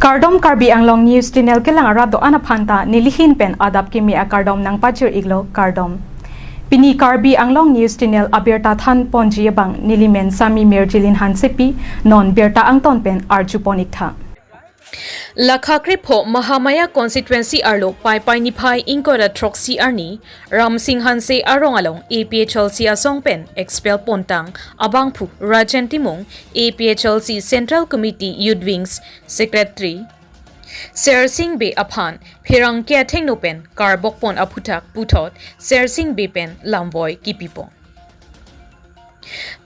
Kardom Karbi Anglong News Channel ke lang arado anaphanta nilihin pen adap kimi a kardom nang pachir iglo kardom. Pini Karbi Anglong News Channel abirta than ponji bang nilimen sami merjilin hansepi non berta angton pen arjuponik tha. Lakhakripho Mahamaya constituency arlo pai niphai inkora troxy arni Ram Singh Hanse arong along APHLC asong pen expel pontang abangphu Rajan Timong APHLC Central Committee Youth Wings Secretary Ser Singh Be Aphan Phirang Kya Thengno pen Karbok pon aphutak puthot Ser Singh Be pen Lamvoy Kipipong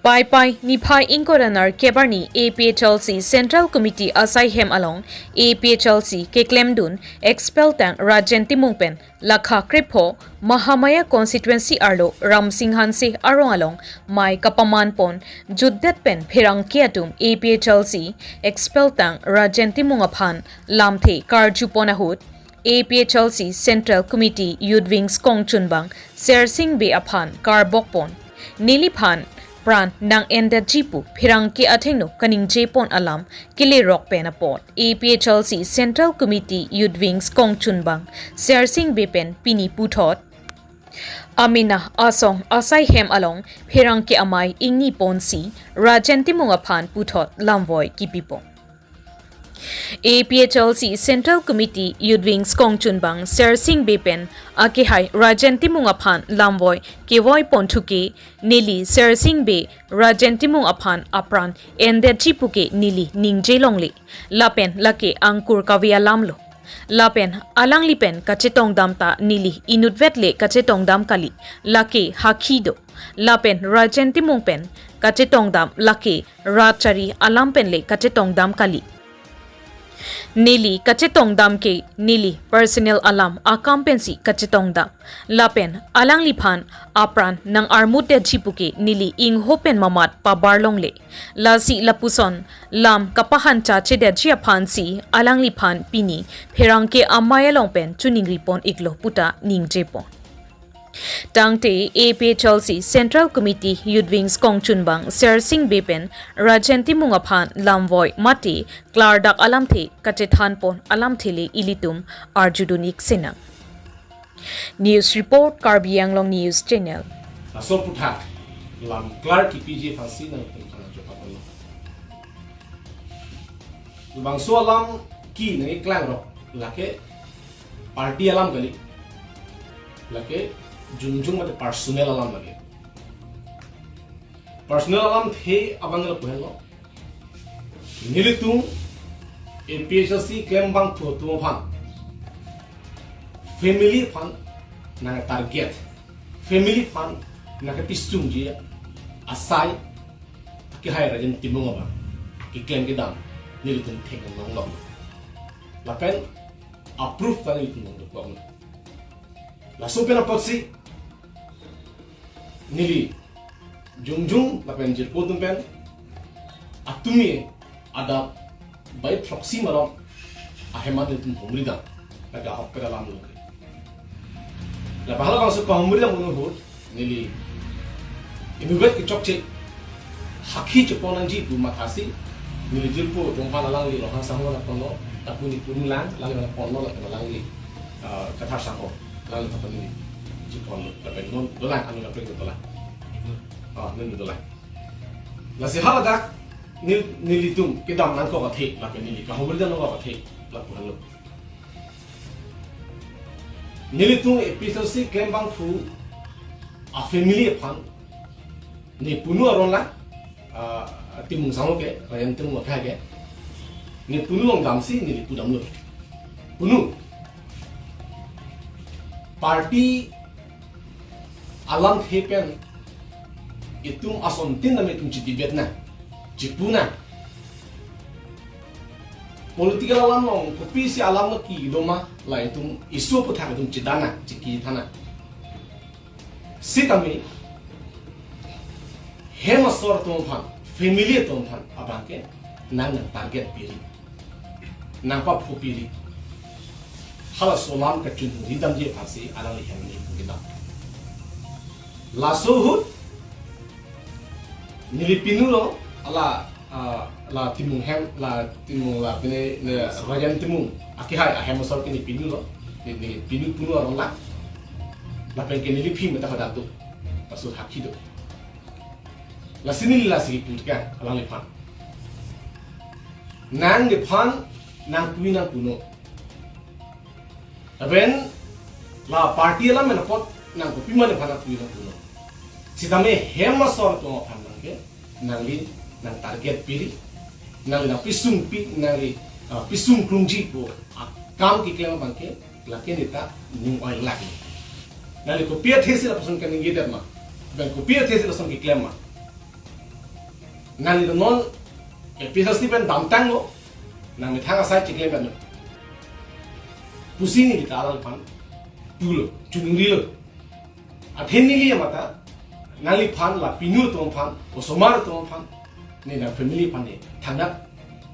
Pai niphai inkoranar kebarni APHLC Central Committee asai hem along APHLC keklemdun expel tang Rajan Timongpen lakha kripho Mahamaya constituency arlo Ram Singh Hanse arong along mai kapaman pon juddet pen phirang kiatum APHLC expel tang Rajan Timong aphan lamthe karjupona hut APHLC Central Committee Youth Wings Kongchunbang Ser Singh Be aphan karbokpon niliphan Pran nang enda jipu phirang ke athengno kaning jepon alam kile rock pen apot APHLC Central Committee Youth Wings Kongchunbang Ser Singh Bepen pini puthot Amina asong asai hem along phirang ke amai ingni ponsi Rajan Timong aphan puthot lamvoy kipipong APHLC Central Committee Youth Wings Kongchunbang Ser Singh Bepen akihai Rajan Timong aphan lamvoy kevoi ponthuke nili Ser Singh Be Rajan Timong aphan apran ende chipuke nili ningje longle lapen lake angkur kavia lamlo lapen alangli pen kachetong damta nili inutvetle kachetong dam kali lake hakhido lapen Rajan Timong pen kachetong dam lake rachari alam pen le kachetong dam kali Nili kachetong dam ke nili personnel alam akampensi kachetong dam lapen alang liphan apran nang armute jipuke nili ing hopen mamat pabarlong le lasi lapuson lam kapahan cha chede jia phansi alang liphan pini pherangke amayalong pen chuning ripon iklo puta ningjepon Tangte APHLC Central Committee Youth Wings Kongchunbang Ser Singh Bepen Rajan Timong aphan lamvoy mati klardak alamthe kachethan pon alamthele ilitum arjudunik senang News Report Karbi Anglong News Channel Aso puthak lam Clark PG Fancy na kana chopalo Lubang so alam ki nei klang ro lake party alam gali lake junjung mate personal alam lage personal alam the abangla pohelo nilitu APHLC kembang tu fan family fan na target family fan na kapisung ji asai ki hai Rajan Timong ba ki claim ke dam nilitu theng ngong ngom lapen approve ta nilitu ngom ko la supena paksi nili jungjung lapen jirpo tumpen atumi ada by proxy marom ahemad tum humrida laga hokkara lam loke la bahala bangsu ko humrida munu hot nili inugat ki chokche hakhi chponang ji tu mathasi nili jirpo jongpa lalang li rohan sangwa la pono tapuni punlan lang la pono la lang li kathar sangho lang la tapuni jikon lapen non dolan anu la pek dolan nen dolan la se hala dak nilitum kedam nang ko kathe lapen nili ka homrida no ko kathe la puhalo nilitum APHLC kembang fu a family phan ni punu aron la timung sango ke Rajan Timong kha ke ni punu long gamsi ni pudam lo punu party alam hepen itum ason tin na metum ci dibet na jipuna political alam nong kopi si alam na ki doma la itum isu puthak itum cidana ciki thana sitami hema sor tum phan family tum phan abangke nang target piri nang pa phu piri hala solam ka chun ridam je phasi alang li hem ni pugina la so hut nilipinu lo ala la timung hem la timung la bine rajan timung akihai ahem sor kini pinu lo ni pinu punu orang la pen kini lipi meta pada tu pasut hakido la sini la sigi putka alang lepan nang lepan nang puno aben la party la menapot nang kopi mana phana puno sidame hem sor to phan ke nang li nang target piri nang na pisung pi nang pisung krungji po kam ki klema bangke laki nita ning oil laki nang ko pia thesi la pasun kan ngi derma ben ko pia thesi la son ki klema nang non episode pen dam tango nang mi thanga sai ki klema no pusini ki taral pan tulo chungri lo atheni li mata nali pan la pinu to pan o somar to pan ne na family pan ne thangna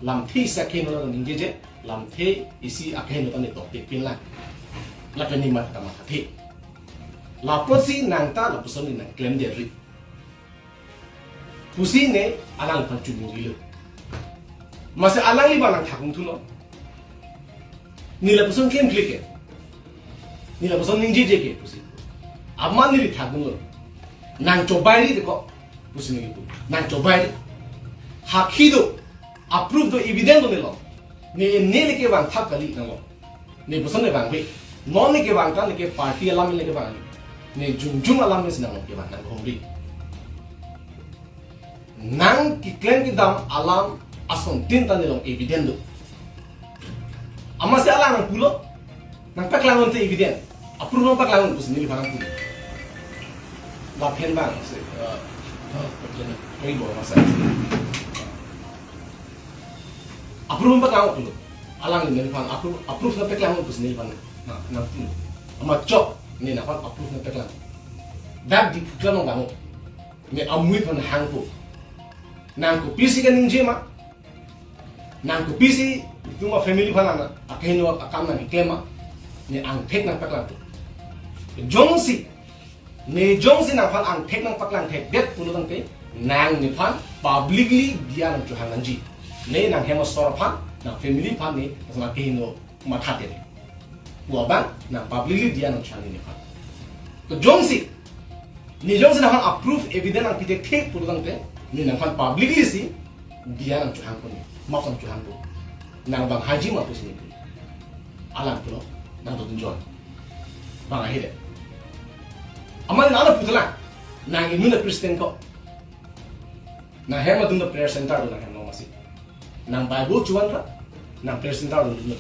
lam thi sakhen lo ninge je lam the isi akhen to ne to te pin la pani ma ta ma the la posi nang ta la puson ni na claim de ri pusi ne alang pan chungri lo masa alang li balang thakung thu lo ni la puson claim click ni la puson ninge je ke pusi amma ni ri thakung lo nang cobai di ko pusin gitu nang cobai hakido approve do evidence do nelo ne ke bang thak kali nang ne pusin ne bang be non ne ke bang ta ne ke party alam ne ke bang ne jung alam ne sinang ke bang nang homri nang ki claim ki dam alam ason tin ta ne long evidence do amma se alam nang pulo nang pak langon te evidence approve no pak langon pusin ni bang pulo la pen bang se bo masa approve ba kaw tulo alang ni pan approve na peklang ko ni pan na tulo ama chok ni na pan approve na peklang dak di puklan ng bango ni amui pan hang ko nang ko pisi kan ninje ma nang ko pisi tuma family pan na akeno akam na ni kema ni ang pek na peklang to jongsi ne jong nang fan ang thek nang paklang thek det pulo tang te nang ni fan publicly dia nang chu hanganji ne nang hemo store fan nang family fan ne sama ke no ma thate ne wa bang nang publicly dia nang chani ne fan to jong ni jong nang fan approve evidence nang pitek thek pulo tang te ni nang fan publicly si dia nang chu hang ko ne ma fan chu hang ko nang bang haji ma pusi ne alam pulo nang to tunjon bang ahide amal na putla nang imuna Christian ko na hema dun da prayer center do na hema masi nang bible chuan ra nang prayer center do dun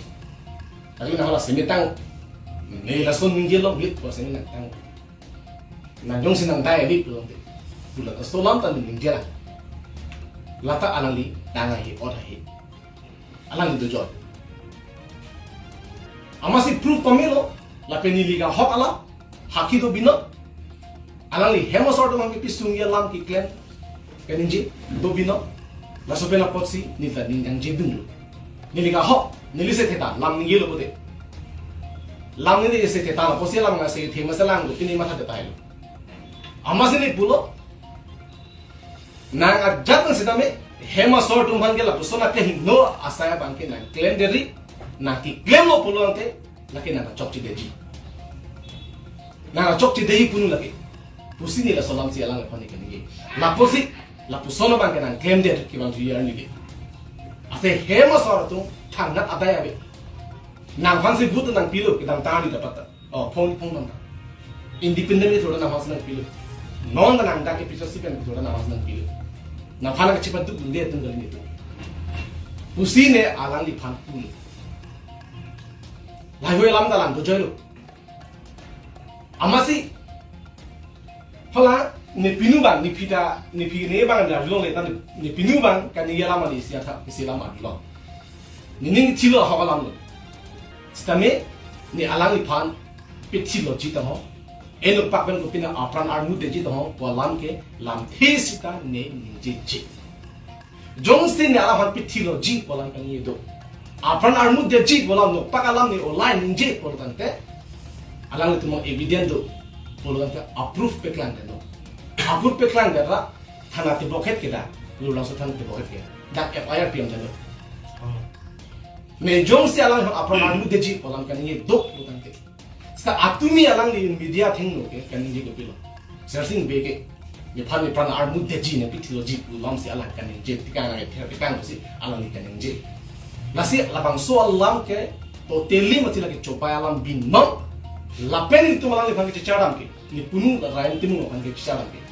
ali na hala semitang ne la son ninge lo blit ko semin tang na jong sinang dai bit lo te pula ka so lam tan ninge la lata alali tanga hi ot hi alang do jot amasi proof pamilo la penili ga hok ala haki do bino alang hemo sort mang pisung ya lam ki clan kaninji do bino la sopela potsi ni ta ni nang jibun ni liga ho ni li se theta lam ni yelo bote lam ni se theta la posi lam nga se thema salang do tini matha ta ilo amase ni pulo nang ajat na sidame hema sort mang la pusona ke no asaya bangke nang clan deri na ki clan lo pulo ante la ke na chokchi deji na chokchi dehi punu lagi pusi ni la solam si alang phone ke ngi la pusi la pusono bang kan claim de ki bang year ni ase hema sor tu thang nat adaya be nang fan si but nang pilo ki dang ta ni dapat phone nang independent thoda na mas nang pilo non nang da ke piso si pen thoda na mas nang pilo na phana ke chipat tu de tun gali ni tu pusi ne alang li phan pul lai hoi lam da lam do joilo amasi Hola, ni pinu bang ni pita ni pi ne bang da long le tan ni pinu bang kan ni yala ma di sia tha isi lama long ni ning chi lo ha lam lo stame ni alang ni phan pit chi lo chi ta ho eno pak ben ko pina apran armu de ji ta ho po lam ke lam the sita ne ni ji ji jong sin ni ala phan pit chi lo ji po lam kan ni do apran armu de ji po lam no pak alam ni online ni ji po tan te alang ni mo evident do polonta approve peklang no approve peklang da thana te bokhet ke da lu lang so than te bokhet ke dak FIR PM jalo menjong si alang aproman mu deji polam kan ini dok bukan ke sta atumi alang di media thing lo ke kan ini ko pilo searching be ke ni phan ni pran ar mu deji ne pitilo ji ulam si alang kan je tikang ne tikang si alang ni kan je nasi labang so alam ke totally mati lagi coba alam binong lapen itu malang ni phan ke charam ke ni punu rain timu phan ke charam ke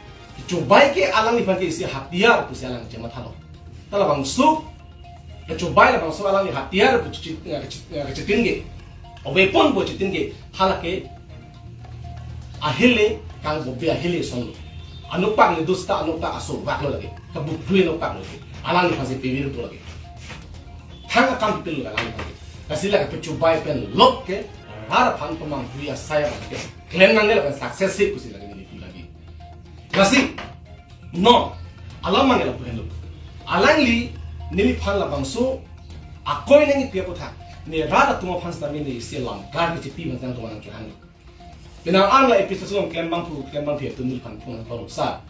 coba ke alang ni phan ke isi hatiar tu si alang je mathalo tala bang so coba lah bang so alang ni hatiar bu citin ke weapon bu citin ke halake ahile kang bobe ahile son anupak ni dusta anupak aso bak lo lagi kabu dui anupak lo alang ni phan se pewir tu lagi thang akan pil alang ni kasi la ke coba pen lok ke har phan pemang dui saya ke klen nang le success se kusi lagi ni lagi kasi no alam mang la puhen lo alang li nili phan la bangso akoi nangi pia ko tha ne rada tuma phan sta ni se lam kar ke pi man tang tuma nang han bina ang la episode so klem bang pia tu nil phan pun ko sa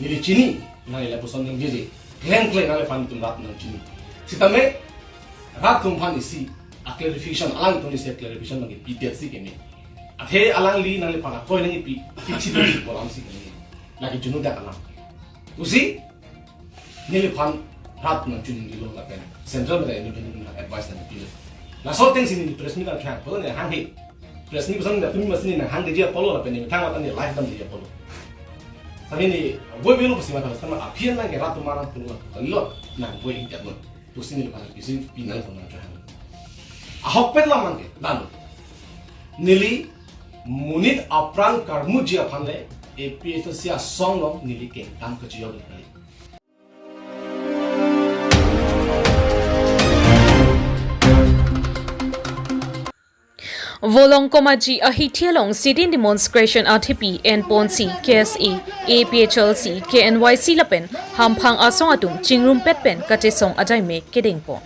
nili chini na la poson ng jeje klem na le phan tum rat nang chini sitame rat tum phan isi a clarification alang tu ni se clarification nang pi det si ke ni athe alang li nang le phan akoi nangi pi chi ni ko lam si ke ni lagi junu da alang usi nili phan rat nang chuni di lo la pen central da independent advice na pi la so teng sin ni press ni ka thang polo ne hang he press ni person da tumi mas ni na hang de je polo la pen ni thang wa tan ni live dam de polo sabi ni boy belo pasi ma ta sama apian na ke rat marang tu lo na boy in jatno tu sin ni pa ki sin pi na ko na thang a hok pen la man ke dan nili munit aprang karmu ji aphanle APS sia song lo nili ke tam ko jiyo le Volong Komaji Ahithialong sitting demonstration RTP and Ponsi KSA APHLC KNYC Lapen Hamphang Asong Atum Chingrum Petpen Katesong Ajaime Kedingpo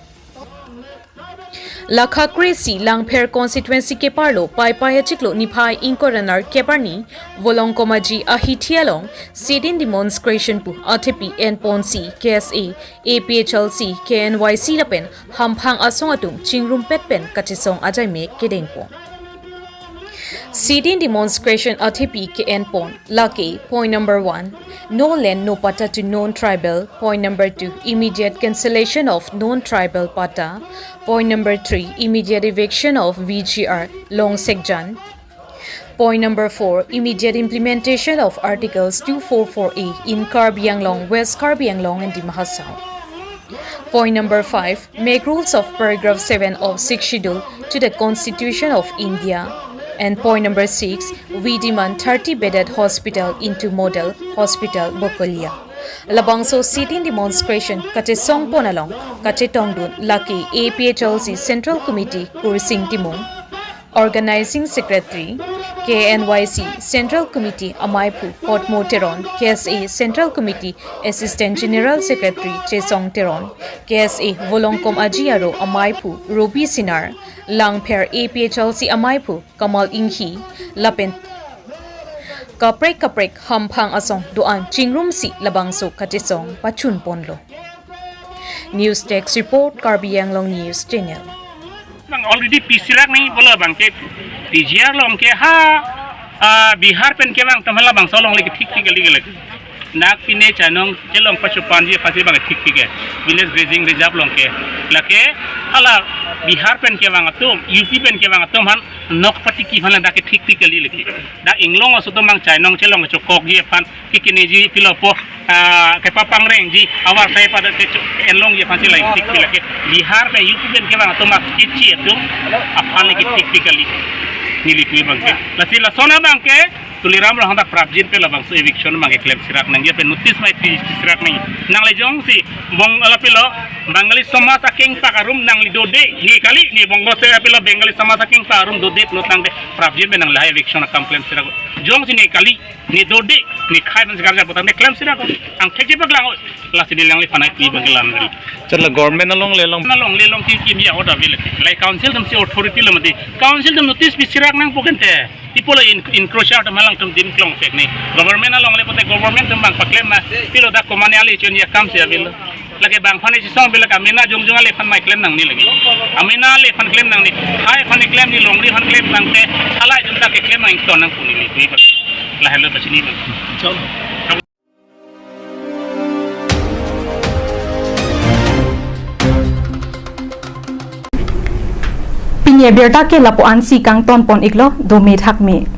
Lakha Kresi Langpher constituency ke parlo pai chiklo niphai inkoranar keparni Volong Komaji Ahithialong sitting demonstration pu RTP and Ponsi KSA APHLC KNYC Lapen Hamphang Asong Atum Chingrum Petpen Katesong Ajaime Kedingpo Sitting demonstration RTP KN Pon Lucky point number 1 no land no pata to non-tribal point number 2 immediate cancellation of non-tribal pata point number 3 immediate eviction of VGR Long Sekjan point number 4 immediate implementation of articles 244A in Karbi Anglong West Karbi Anglong and Dimahasao point number 5 make rules of paragraph 7 of 6th schedule to the Constitution of India. And point number 6, we demand 30-bedded hospital into model hospital Bokolia. Labangso sitting demonstration kate song ponalong kate tongdun Lucky APHLC Central Committee Kursing Timong Organizing Secretary KNYC Central Committee Amaipu Potmo Teron KSA Central Committee Assistant General Secretary Chesong Teron KSA Volongkom Ajiaro Amaipu Ruby Sinar Langpher APHLC Amaipu Kamal Inghi Lapen Kaprek Hamphang Asong Duan Chingrum Si Labangso Katesong Pachun Ponlo News Text Report Karbi Anglong News Channel bang already pisirak nahi bola bang ke PGR long ke Bihar pen ke bang tamhala bang solong lagi ठीक gali nak pine chanong jelong pachupan je pasti bang ठीक village grazing reserve long ke lake hala Bihar pen ke bang atum UP pen ke bang atum han nok pati ki hala dak ठीक gali lagi da inglong aso bang chanong jelong chokok je pan ki kineji filopo ke papang reng ji awar saya pada ke enlong je pasti lain ठीक lake Bihar pe UP pen ke bang atum kichi atum apan lagi ठीक gali nili kui bangke lasi lasona bangke tuliram lah hendak prabjit pe labang so eviction bangke claim sirak nang dia pe notice mai sirak nang nang lejong si bong ala pilo bangali sama saking pakarum nang li dode ni kali ni bonggo se pilo bengali sama saking pakarum dode plotang de prabjit be nang lah eviction kam claim sirak jong si ni kali ni dode ni khai ban sigar botang de claim sirak ang theke baglang lasi ni lang li panai kui bangke lamri चलो गवर्नमेंट नलोंग लेलोंग की मिया order bill लाई काउंसिल दम से अथॉरिटी लमति काउंसिल दम नोटिस बिसिराक नांग पोकेनते इपोलो इनक्रोचर त मलांग तम दिन क्लोंग फेक नि गवर्नमेंट नलोंग ले पते गवर्नमेंट तम बांग पक्लेम मा पिलो दा कोमानियाली चोन या काम से bill lagi bang fan si song bila kami na jungjung ale fan mai claim nang ni lagi amina le fan claim nang ni hai fan claim ni longri fan claim nang te halai jumta ke claim nang ton nang puni ni kui ba la hello ba sini bang chalo Pinya berta ke lapuan si kang ton pon iglo do me thak me